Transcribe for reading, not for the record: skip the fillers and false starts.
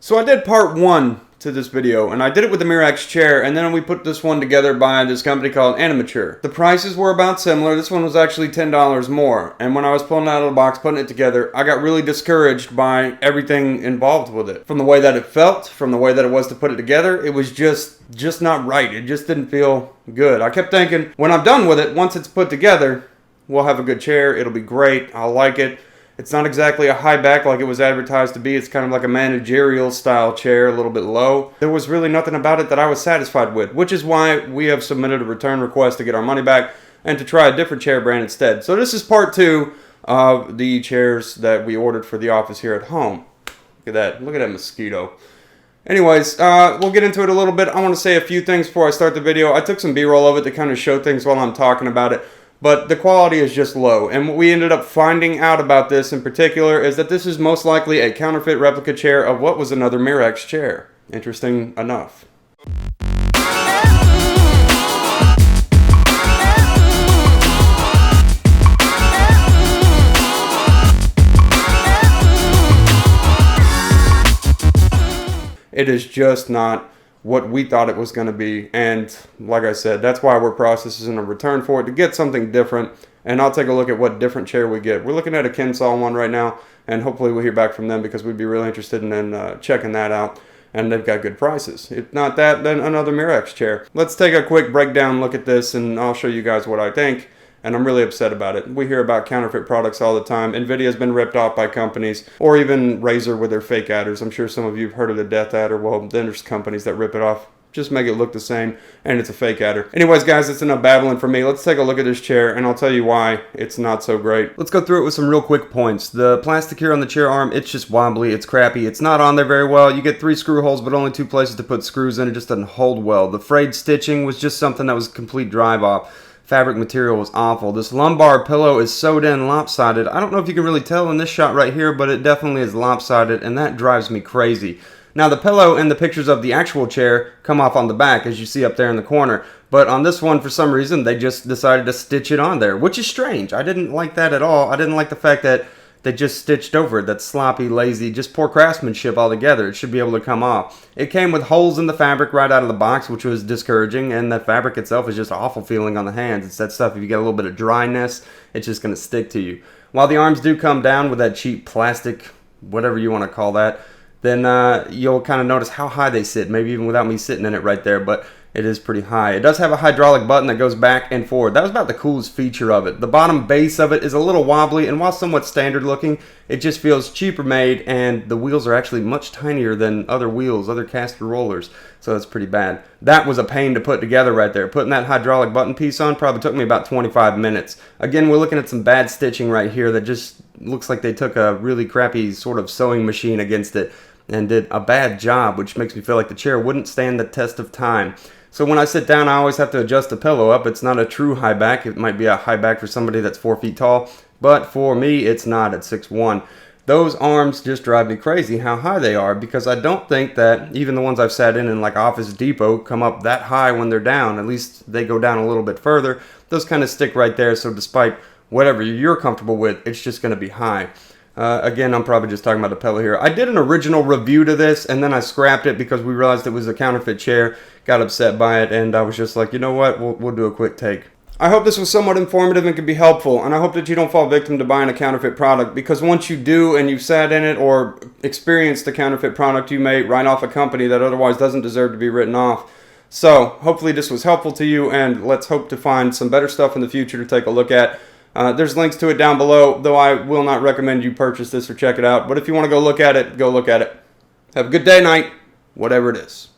So I did part 1 to this video, and I did it with the Merax chair, and then we put this one together by this company called Aminiture. The prices were about similar. This one was actually $10 more, and when I was pulling it out of the box, putting it together, I got really discouraged by everything involved with it. From the way that it felt, from the way that it was to put it together, it was just not right. It just didn't feel good. I kept thinking, when I'm done with it, once it's put together, we'll have a good chair. It'll be great. I'll like it. It's not exactly a high back like it was advertised to be. It's kind of like a managerial style chair, a little bit low. There was really nothing about it that I was satisfied with, which is why we have submitted a return request to get our money back and to try a different chair brand instead. So this is part 2 of the chairs that we ordered for the office here at home. Look at that. Look at that mosquito. Anyways, we'll get into it a little bit. I want to say a few things before I start the video. I took some B-roll of it to kind of show things while I'm talking about it. But the quality is just low, and what we ended up finding out about this in particular is that this is most likely a counterfeit replica chair of what was another Merax chair. Interesting enough. It is just not what we thought it was going to be, and like I said, that's why we're processing a return for it to get something different. And I'll take a look at what different chair we get. We're looking at a Kinsall one right now, and hopefully we'll hear back from them because we'd be really interested in checking that out, and they've got good prices. If not that, then another Merax chair. Let's take a quick breakdown look at this, and I'll show you guys what I think. And I'm really upset about it. We hear about counterfeit products all the time. Nvidia's been ripped off by companies, or even Razer with their fake adders. I'm sure some of you have heard of the Death Adder. Well, then there's companies that rip it off, just make it look the same, and it's a fake adder. Anyways, guys, that's enough babbling for me. Let's take a look at this chair, and I'll tell you why it's not so great. Let's go through it with some real quick points. The plastic here on the chair arm, it's just wobbly, it's crappy, it's not on there very well. You get 3 screw holes, but only 2 places to put screws in. It just doesn't hold well. The frayed stitching was just something that was a complete drive-off. Fabric material was awful. This lumbar pillow is sewed in lopsided. I don't know if you can really tell in this shot right here, but it definitely is lopsided, and that drives me crazy. Now, the pillow and the pictures of the actual chair come off on the back, as you see up there in the corner. But on this one, for some reason, they just decided to stitch it on there, which is strange. I didn't like that at all. I didn't like the fact that they just stitched over it. That's sloppy, lazy, just poor craftsmanship altogether. It should be able to come off. It came with holes in the fabric right out of the box, which was discouraging, and the fabric itself is just awful feeling on the hands. It's that stuff, if you get a little bit of dryness, it's just going to stick to you. While the arms do come down with that cheap plastic, whatever you want to call that, then you'll kind of notice how high they sit, maybe even without me sitting in it right there, but it is pretty high. It does have a hydraulic button that goes back and forward. That was about the coolest feature of it. The bottom base of it is a little wobbly, and while somewhat standard looking, it just feels cheaper made, and the wheels are actually much tinier than other wheels, other caster rollers, so that's pretty bad. That was a pain to put together right there. Putting that hydraulic button piece on probably took me about 25 minutes. Again, we're looking at some bad stitching right here that just looks like they took a really crappy sort of sewing machine against it and did a bad job, which makes me feel like the chair wouldn't stand the test of time. So when I sit down, I always have to adjust the pillow up. It's not a true high back. It might be a high back for somebody that's 4 feet tall, but for me, it's not at 6'1". Those arms just drive me crazy how high they are, because I don't think that even the ones I've sat in like Office Depot come up that high when they're down. At least they go down a little bit further. Those kind of stick right there, so despite whatever you're comfortable with, it's just going to be high. Again, I'm probably just talking about the pillow here. I did an original review to this, and then I scrapped it because we realized it was a counterfeit chair, got upset by it, and I was just like, you know what, we'll do a quick take. I hope this was somewhat informative and could be helpful, and I hope that you don't fall victim to buying a counterfeit product, because once you do and you've sat in it or experienced the counterfeit product, you may write off a company that otherwise doesn't deserve to be written off. So, hopefully this was helpful to you, and let's hope to find some better stuff in the future to take a look at. There's links to it down below, though I will not recommend you purchase this or check it out. But if you want to go look at it, go look at it. Have a good day, night, whatever it is.